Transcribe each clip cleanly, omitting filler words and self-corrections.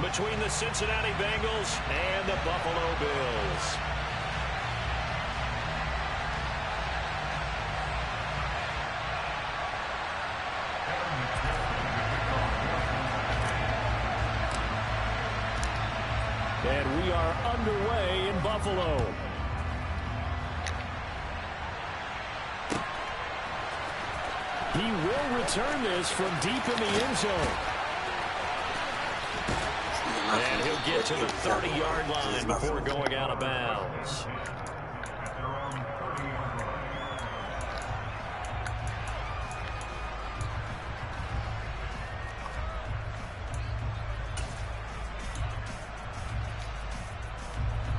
between the Cincinnati Bengals and the Buffalo Bills. And we are underway in Buffalo. He will return this from deep in the end zone. And he'll get to the 30-yard line before going out of bounds.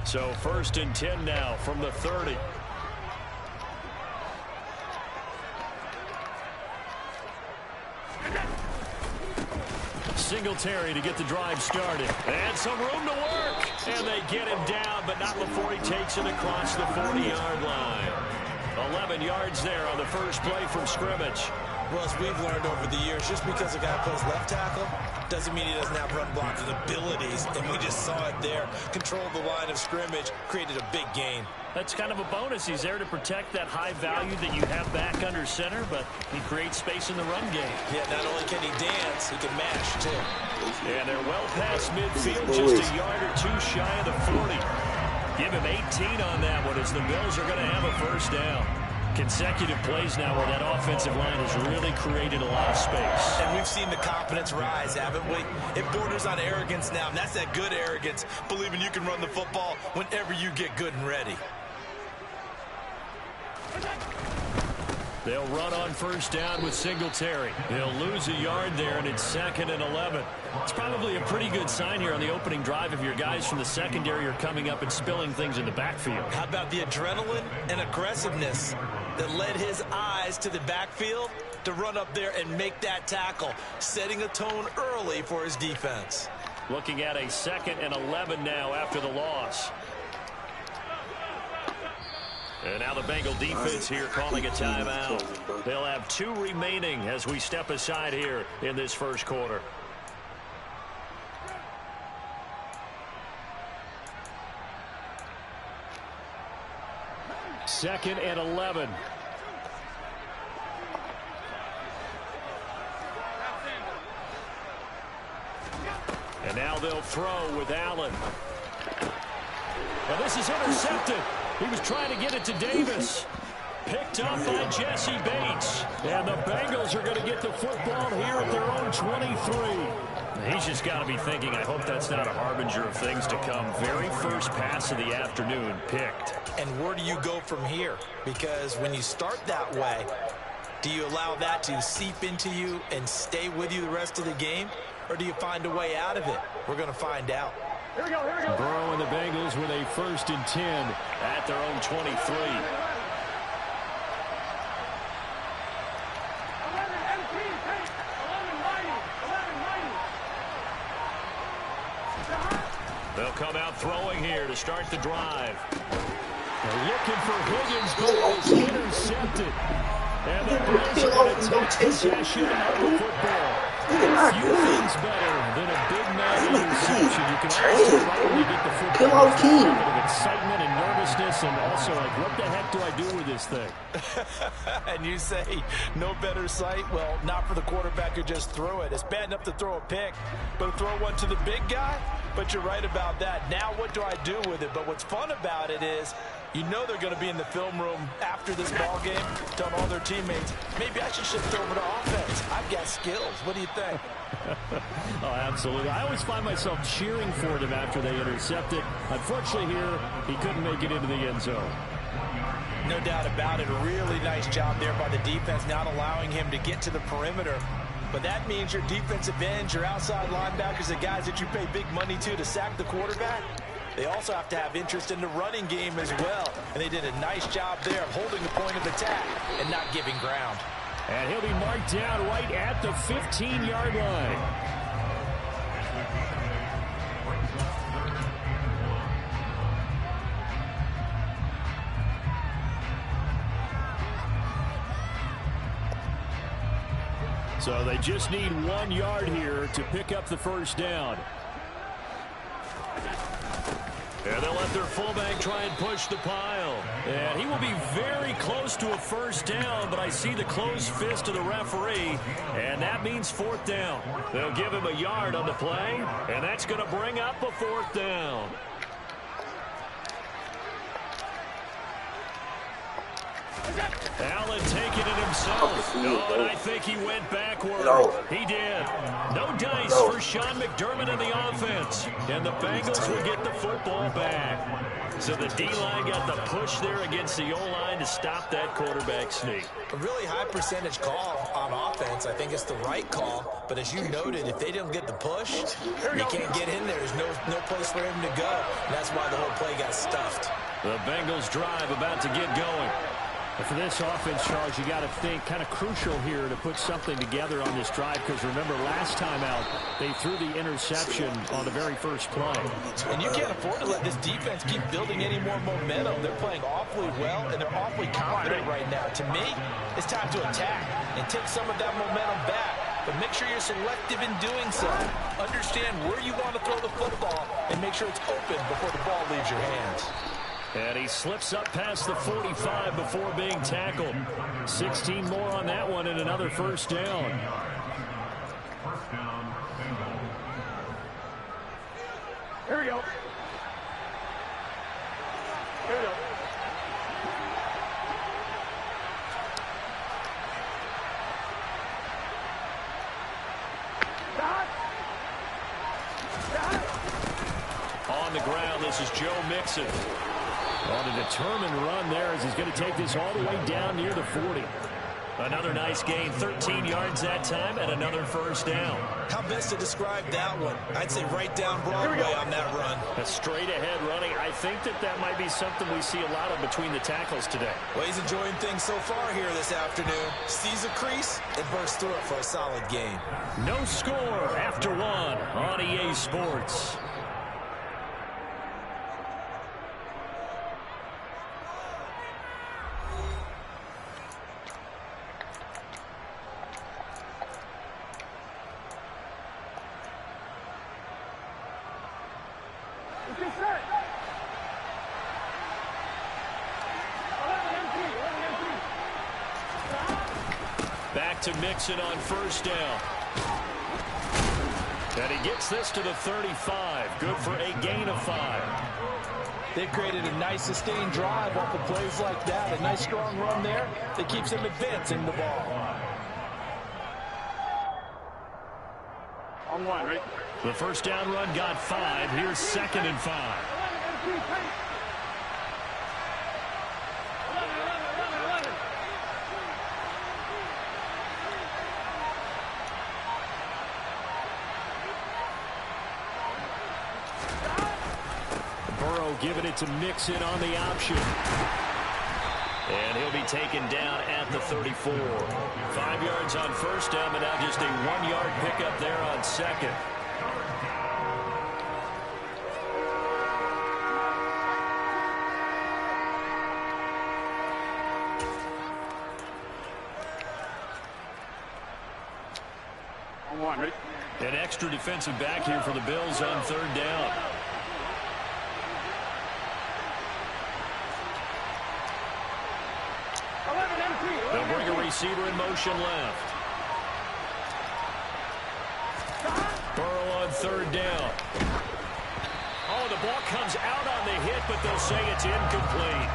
So 1st and 10 now from the 30. Singletary to get the drive started. And some room to work. And they get him down, but not before he takes it across the 40-yard line. 11 yards there on the first play from scrimmage. Well, as we've learned over the years, just because a guy plays left tackle doesn't mean he doesn't have run blocking abilities. And we just saw it there. Controlled the line of scrimmage, created a big gain. That's kind of a bonus. He's there to protect that high value that you have back under center, but he creates space in the run game. Yeah, not only can he dance, he can mash, too. And they're well past midfield, just a yard or two shy of the 40. Give him 18 on that one as the Bills are going to have a first down. Consecutive plays now where that offensive line has really created a lot of space. And we've seen the confidence rise, haven't we? It borders on arrogance now, and that's that good arrogance, believing you can run the football whenever you get good and ready. They'll run on first down with Singletary. They'll lose a yard there, and it's 2nd and 11. It's probably a pretty good sign here on the opening drive if your guys from the secondary are coming up and spilling things in the backfield. How about the adrenaline and aggressiveness that led his eyes to the backfield to run up there and make that tackle, setting a tone early for his defense. Looking at a 2nd and 11 now after the loss. And now the Bengal defense here calling a timeout. They'll have 2 remaining as we step aside here in this first quarter. Second and 11. And now they'll throw with Allen. Well, this is intercepted. He was trying to get it to Davis. Picked up by Jesse Bates. And the Bengals are going to get the football here at their own 23. He's just got to be thinking, I hope that's not a harbinger of things to come. Very first pass of the afternoon picked. And where do you go from here? Because when you start that way, do you allow that to seep into you and stay with you the rest of the game? Or do you find a way out of it? We're going to find out. Here we go, here we go. Burrow and the Bengals with a 1st and 10 at their own 23. They'll come out throwing here to start the drive. They're looking for Higgins, but it was intercepted. And the Bills are going to take possession of the football. A few things better than a big man interception. You can also probably get the football with a bit of excitement and nervousness, and also like, what the heck do I do with this thing? And you say, no better sight? Well, not for the quarterback who just threw it. It's bad enough to throw a pick, but throw one to the big guy? But you're right about that. Now what do I do with it? But what's fun about it is, you know they're going to be in the film room after this ball game, telling all their teammates, maybe I should shift over to offense. I've got skills. What do you think? Oh, absolutely. I always find myself cheering for them after they intercept it. Unfortunately here, he couldn't make it into the end zone. No doubt about it. A really nice job there by the defense, not allowing him to get to the perimeter. But that means your defensive ends, your outside linebackers, the guys that you pay big money to sack the quarterback, they also have to have interest in the running game as well. And they did a nice job there of holding the point of attack and not giving ground. And he'll be marked down right at the 15-yard line. So they just need 1 yard here to pick up the first down. And they'll let their fullback try and push the pile. And he will be very close to a first down, but I see the closed fist of the referee, and that means fourth down. They'll give him a yard on the play, and that's going to bring up a fourth down. Allen taking it himself. Oh, and I think he went backward. He did. No dice for Sean McDermott in the offense. And the Bengals will get the football back. So the D-line got the push there against the O-line to stop that quarterback sneak. A really high percentage call on offense. I think it's the right call. But as you noted, if they didn't get the push, you can't get in there. There's no place for him to go. And that's why the whole play got stuffed. The Bengals drive about to get going. For this offense, Charles, you got to think kind of crucial here to put something together on this drive, because remember last time out they threw the interception on the very first play. And you can't afford to let this defense keep building any more momentum. They're playing awfully well, and they're awfully confident right now. To me, it's time to attack and take some of that momentum back. But make sure you're selective in doing so. Understand where you want to throw the football and make sure it's open before the ball leaves your hands. And he slips up past the 45 before being tackled. 16 more on that one and another first down. Here we go. Here we go. On the ground, this is Joe Mixon. On a determined run there as he's going to take this all the way down near the 40. Another nice gain, 13 yards that time, and another first down. How best to describe that one? I'd say right down Broadway on that run. A straight-ahead running. I think that might be something we see a lot of between the tackles today. Well, he's enjoying things so far here this afternoon. Sees a crease and bursts through it for a solid game. No score after one on EA Sports. Back to Mixon on first down. And he gets this to the 35. Good for a gain of 5. They've created a nice sustained drive off of plays like that. A nice strong run there that keeps them advancing the ball. On one, right? The first down run got 5. Here's 2nd and 5. Giving it to Mixon on the option. And he'll be taken down at the 34. 5 yards on first down, but now just a 1-yard pickup there on second. On one, ready? An extra defensive back here for the Bills on third down. They'll bring a receiver in motion left. Burrow on third down. Oh, the ball comes out on the hit, but they'll say it's incomplete.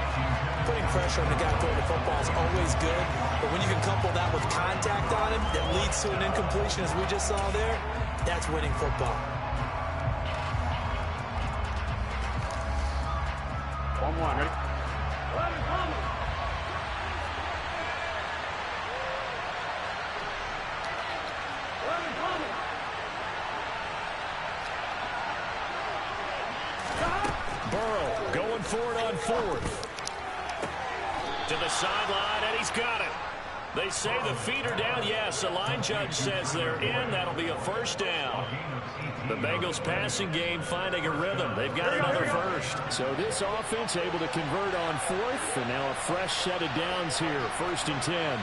Putting pressure on the guy throwing the football is always good, but when you can couple that with contact on him that leads to an incompletion, as we just saw there, that's winning football. 1-1, ready? Burrow going for it on fourth. To the sideline, and he's got it. They say the feet are down. Yes, the line judge says they're in. That'll be a first down. The Bengals passing game finding a rhythm. They've got another first. So this offense able to convert on fourth, and now a fresh set of downs here. 1st and 10.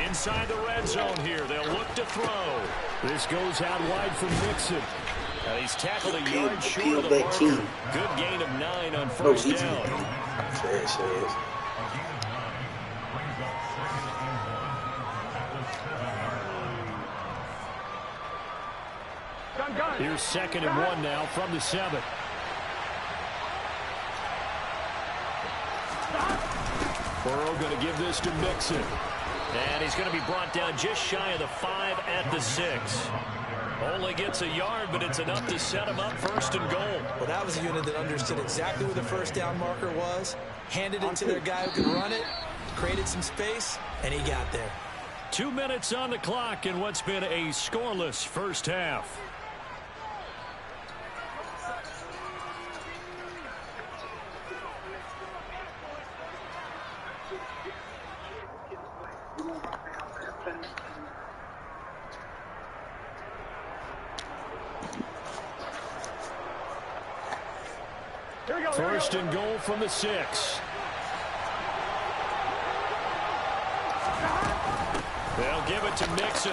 Inside the red zone here. They'll look to throw. This goes out wide from Mixon. He's tackled a yard short of the marker. Good gain of 9 on first down. Here's 2nd and 1 now from the 7. Burrow going to give this to Mixon. And he's going to be brought down just shy of the 5 at the 6. Only gets a yard, but it's enough to set him up 1st and goal. Well, that was a unit that understood exactly where the first down marker was, handed it to their guy who could run it, created some space, and he got there. 2 minutes on the clock in what's been a scoreless first half. First and goal from the 6. They'll give it to Mixon.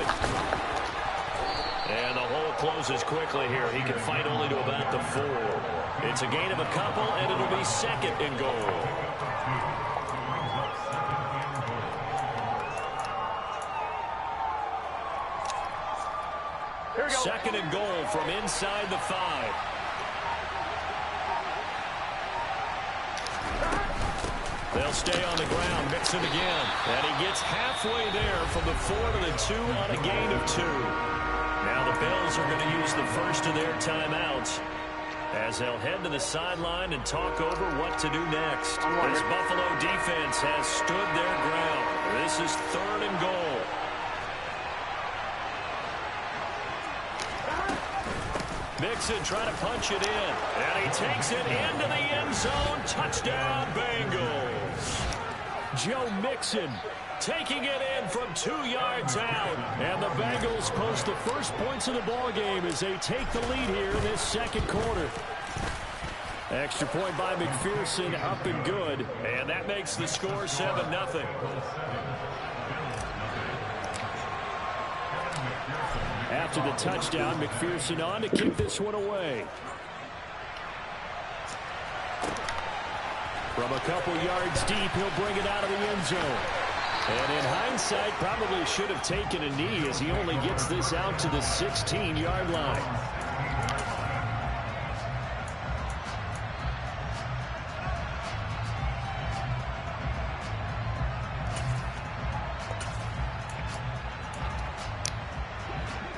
And the hole closes quickly here. He can fight only to about the 4. It's a gain of a couple, and it'll be 2nd and goal. Second and goal from inside the 5. They'll stay on the ground. Mixon again. And he gets halfway there from the 4 to the 2 on a gain of 2. Now the Bills are going to use the first of their timeouts as they'll head to the sideline and talk over what to do next. This Buffalo defense has stood their ground. This is 3rd and goal. Mixon trying to punch it in. And he takes it into the end zone. Touchdown, Bengals. Joe Mixon taking it in from 2 yards out. And the Bengals post the first points of the ball game as they take the lead here in this 2nd quarter. Extra point by McPherson, up and good. And that makes the score 7-0. After the touchdown, McPherson on to kick this one away. From a couple yards deep, he'll bring it out of the end zone. And in hindsight, probably should have taken a knee as he only gets this out to the 16-yard line.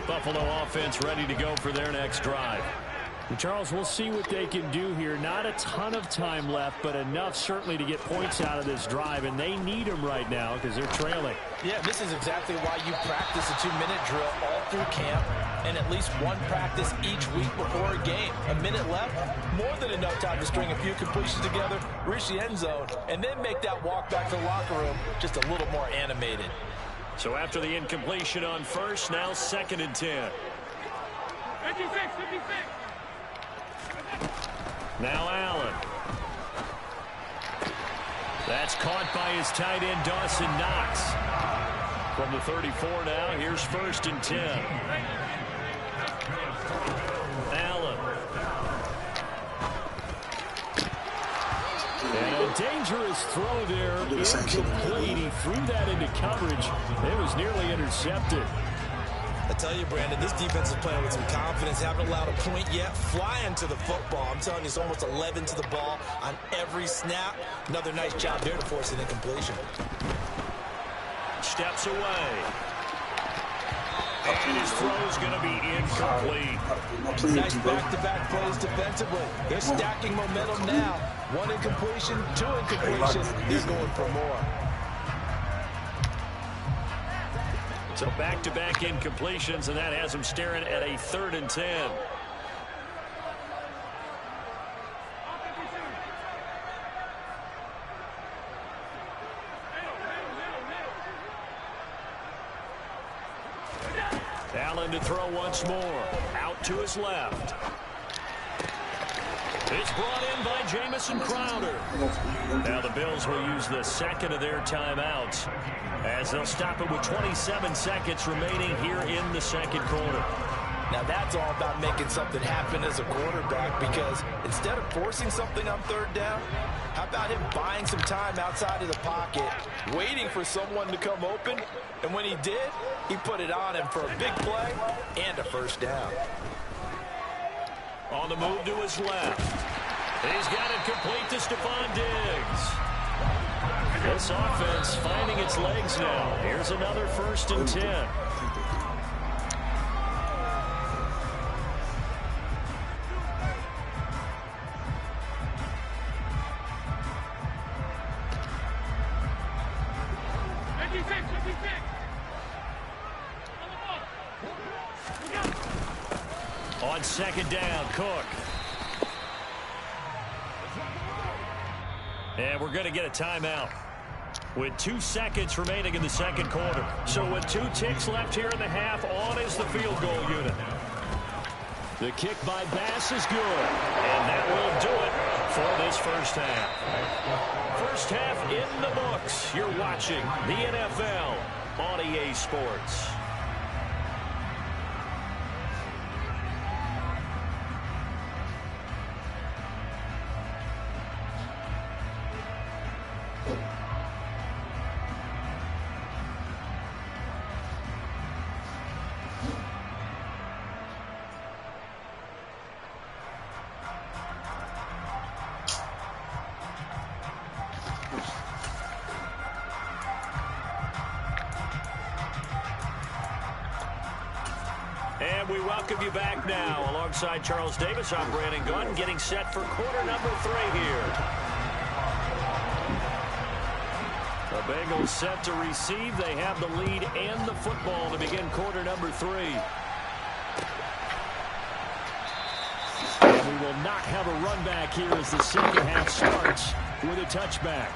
Buffalo offense ready to go for their next drive. And Charles, we'll see what they can do here. Not a ton of time left, but enough certainly to get points out of this drive, and they need them right now because they're trailing. Yeah, this is exactly why you practice a 2-minute drill all through camp and at least one practice each week before a game. A minute left, more than enough time to string a few completions together, reach the end zone, and then make that walk back to the locker room just a little more animated. So after the incompletion on first, now 2nd and 10. 56. Now Allen. That's caught by his tight end, Dawson Knox. From the 34 now, here's 1st and 10. Allen. And a dangerous throw there, incomplete. He threw that into coverage. It was nearly intercepted. I tell you, Brandon, this defense is playing with some confidence. Haven't allowed a point yet. Flying to the football. I'm telling you, it's almost 11 to the ball on every snap. Another nice job there to force an incompletion. Steps away. And his throw's going to be incomplete. Nice back-to-back plays defensively. They're stacking momentum now. 1 incompletion, 2 incompletions. They're going for more. So back-to-back incompletions, and that has them staring at a 3rd and 10. Allen to throw once more. Out to his left. It's brought in by Jamison Crowder. Now the Bills will use the second of their timeouts as they'll stop it with 27 seconds remaining here in the second quarter. Now that's all about making something happen as a quarterback, because instead of forcing something on third down, how about him buying some time outside of the pocket, waiting for someone to come open, and when he did, he put it on him for a big play and a first down. On the move to his left. He's got it complete to Stephon Diggs. This offense finding its legs now. Here's another 1st and 10. On second down, Cook. And we're going to get a timeout with 2 seconds remaining in the second quarter. So with 2 ticks left here in the half, on is the field goal unit. The kick by Bass is good. And that will do it for this first half. First half in the books. You're watching the NFL on EA Sports. And we welcome you back now. Alongside Charles Davis, I'm Brandon Gunn, getting set for quarter number 3 here. The Bengals set to receive. They have the lead and the football to begin quarter number 3. And we will not have a run back here as the second half starts with a touchback.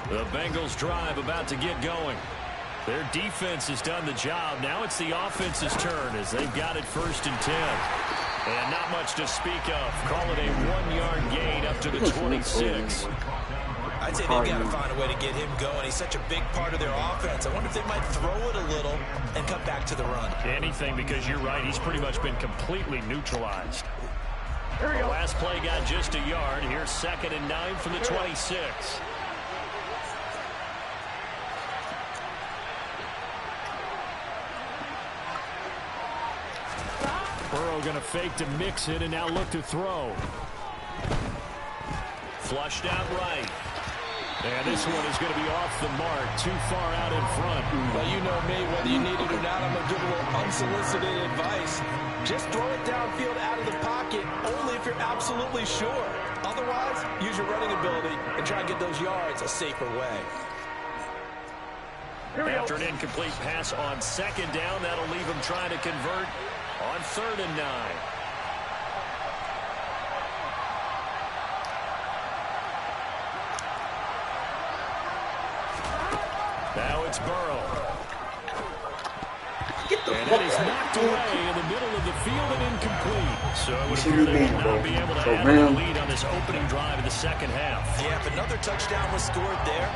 The Bengals drive about to get going. Their defense has done the job. Now it's the offense's turn as they've got it 1st and 10. And not much to speak of. Call it a 1-yard gain up to the 26. I'd say they've got to find a way to get him going. He's such a big part of their offense. I wonder if they might throw it a little and come back to the run. Anything, because you're right. He's pretty much been completely neutralized. The last play got just a yard. Here's 2nd and 9 from the 26. Burrow going to fake to mix it and now look to throw. Flushed out right. And this one is going to be off the mark, too far out in front. Well, you know me, whether you need it or not, I'm going to give a little unsolicited advice. Just throw it downfield out of the pocket, only if you're absolutely sure. Otherwise, use your running ability and try and get those yards a safer way. After an incomplete pass on 2nd down, that'll leave him trying to convert on 3rd and 9. Now it's Burrow. And it is knocked away in the middle of the field and incomplete. So it would appear they will not be able to add a lead on this opening drive in the second half. Yeah, if another touchdown was scored there,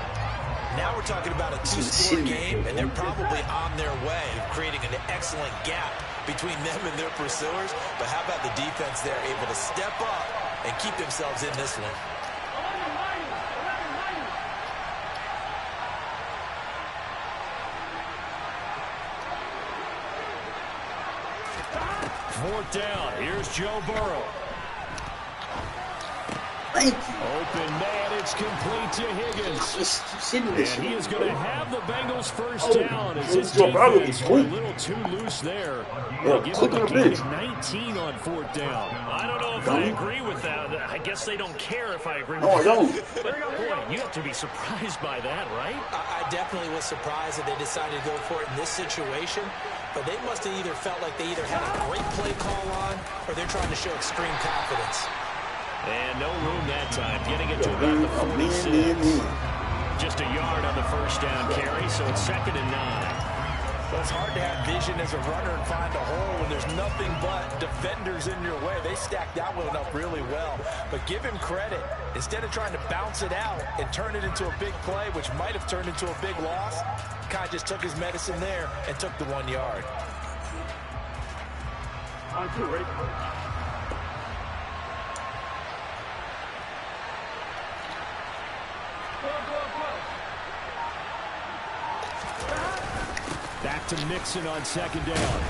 now we're talking about a 2-score game, and they're probably on their way of creating an excellent gap between them and their pursuers. But how about the defense there, able to step up and keep themselves in this one? Fourth down. Here's Joe Burrow. Thank you. Open man, it's complete to Higgins. Just sitting this And he is going to have the Bengals first Oh, down as it's his your brother, defense it's were a quick. little too loose there. Yeah, They give quick him a on the gain bench. of 19 on 4th down. I don't know if I agree with that. I guess they don't care if I agree with No, I that. don't. But, boy, you have to be surprised by that, right? I definitely was surprised that they decided to go for it in this situation, but they must have either felt like they either had a great play call on or they're trying to show extreme confidence. And no room that time, getting it to about the 46. Just a yard on the first down carry, so it's 2nd and 9. Well, it's hard to have vision as a runner and find a hole when there's nothing but defenders in your way. They stacked that one up really well. But give him credit. Instead of trying to bounce it out and turn it into a big play, which might have turned into a big loss, Kai just took his medicine there and took the 1 yard. On 2, ready? Back to Mixon on 2nd down.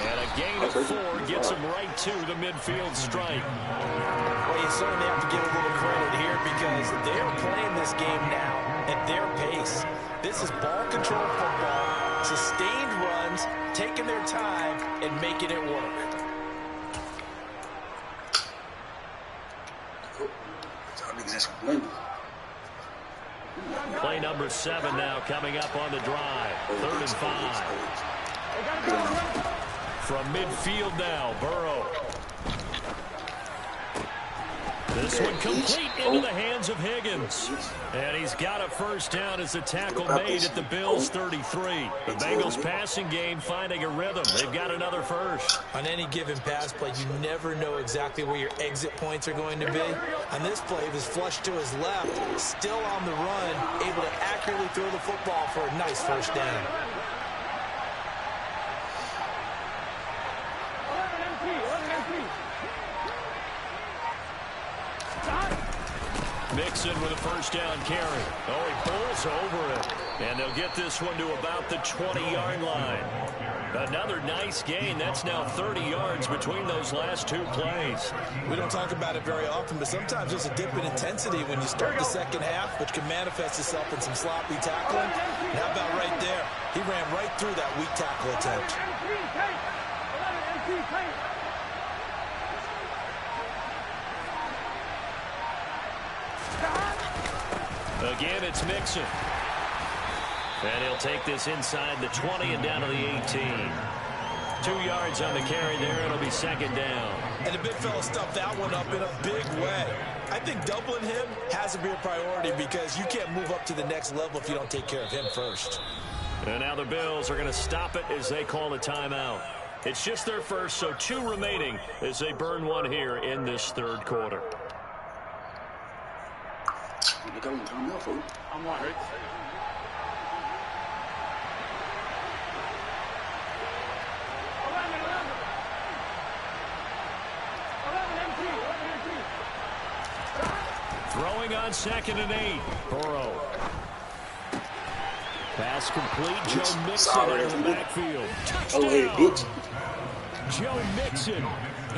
And a gain of 4 gets him right to the midfield stripe. Well, you certainly have to give a little credit here because they're playing this game now at their pace. This is ball control football, sustained runs, taking their time and making it work. Play number 7 now coming up on the drive. 3rd and 5. From midfield now, Burrow. This one complete into the hands of Higgins. And he's got a first down as the tackle made at the Bills' 33. The Bengals passing game finding a rhythm. They've got another first. On any given pass play, you never know exactly where your exit points are going to be. On this play, it was flushed to his left, still on the run, able to accurately throw the football for a nice first down. Mixon with a first down carry. Oh, he pulls over it. And they'll get this one to about the 20-yard line. Another nice gain. That's now 30 yards between those last 2 plays. We don't talk about it very often, but sometimes there's a dip in intensity when you start the second half, which can manifest itself in some sloppy tackling. And how about right there? He ran right through that weak tackle attempt. Again, it's Mixon. And he'll take this inside the 20 and down to the 18. 2 yards on the carry there. It'll be 2nd down. And the big fella stuffed that one up in a big way. I think doubling him has to be a priority because you can't move up to the next level if you don't take care of him first. And now the Bills are going to stop it as they call a timeout. It's just their first, so 2 remaining as they burn one here in this 3rd quarter. I'm on, right? Throwing on 2nd and 8. Burrow. Pass complete. Joe Mixon out of the backfield. Touchdown. Joe Mixon.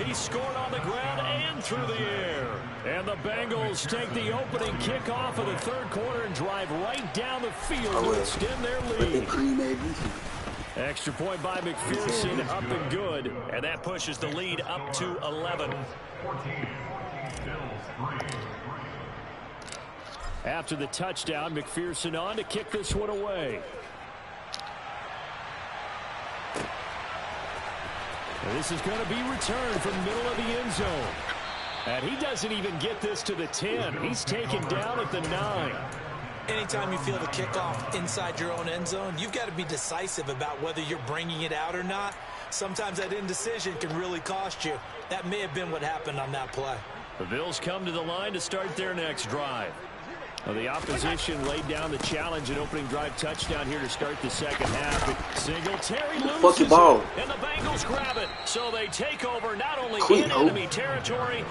He scored on the ground and through the air. And the Bengals take the opening kickoff of the 3rd quarter and drive right down the field to extend their lead. Extra point by McPherson, up and good. And that pushes the lead up to 11. After the touchdown, McPherson on to kick this one away. And this is going to be returned from middle of the end zone. And he doesn't even get this to the 10. He's taken down at the 9. Anytime you feel the kickoff inside your own end zone, you've got to be decisive about whether you're bringing it out or not. Sometimes that indecision can really cost you. That may have been what happened on that play. The Bills come to the line to start their next drive. Well, the opposition laid down the challenge and opening drive touchdown here to start the 2nd half. Singletary loses it, and the Bengals grab it. So they take over not only in enemy territory.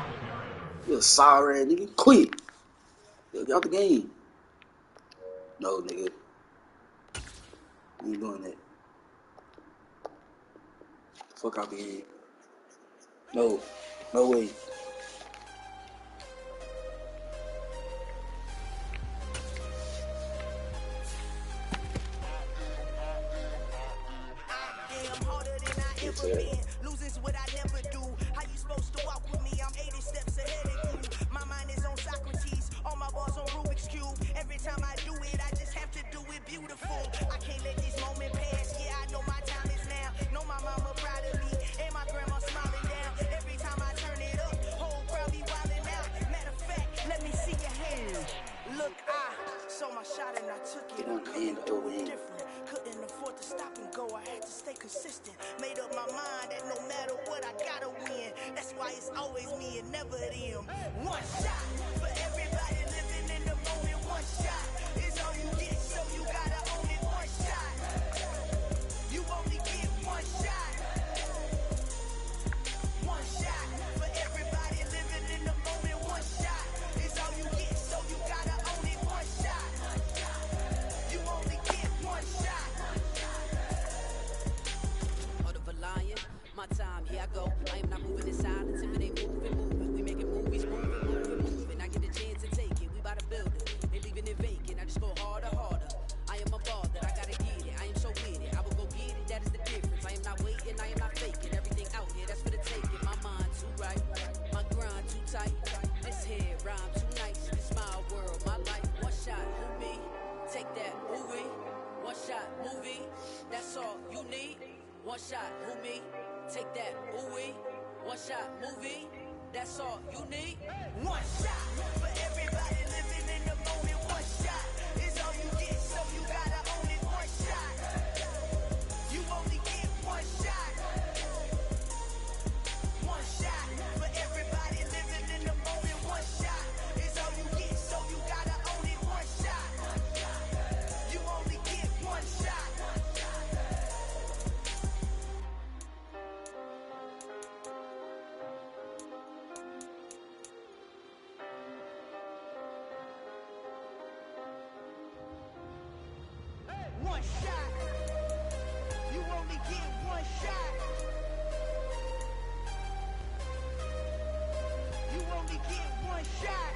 You're sorry, nigga. Quit. Get out the game. No, nigga. You ain't doing that. Fuck out the game. No. No way. time I do it, I just have to do it beautiful. I can't let this moment pass. Yeah, I know my time is now. Know my mama proud of me, and my grandma smiling down. Every time I turn it up, whole crowd be wildin' out. Matter of fact, let me see your hands. Look, I saw my shot and I took it. I couldn't do it different. Couldn't afford to stop and go. I had to stay consistent. Made up my mind that no matter what, I gotta win. That's why it's always me and never them. One shot for everybody living in the moment. One shot is all you get, so you gotta own it. One shot. You only get one shot. One shot for everybody living in the moment. One shot is all you get, so you gotta own it. One shot. You only get one shot. Heart of a lion, my time, here I go. I am not moving in silence. If it ain't moving, we making movies, moving. I get a chance to take it, we bout to build it. Ain't leaving it vacant, I just go harder. I am a ball that I gotta get it. I am so with it, I will go get it, that is the difference. I am not waiting, I am not faking. Everything out here, that's for the taking. My mind too right, my grind too tight. This here rhyme too nice. This my world, my life. One shot, who me? Take that, movie. One shot, movie. That's all you need. One shot, who me? Take that, ooh-wee. One shot, movie. That's all you need. One shot for everybody living in the moment. One shot is all you get, so you gotta own it. One shot. You only get one shot. One shot for everybody living in the moment. One shot is all you get, so you gotta own it. One shot. You only get one shot. One shot. You only get one shot. You only get one shot.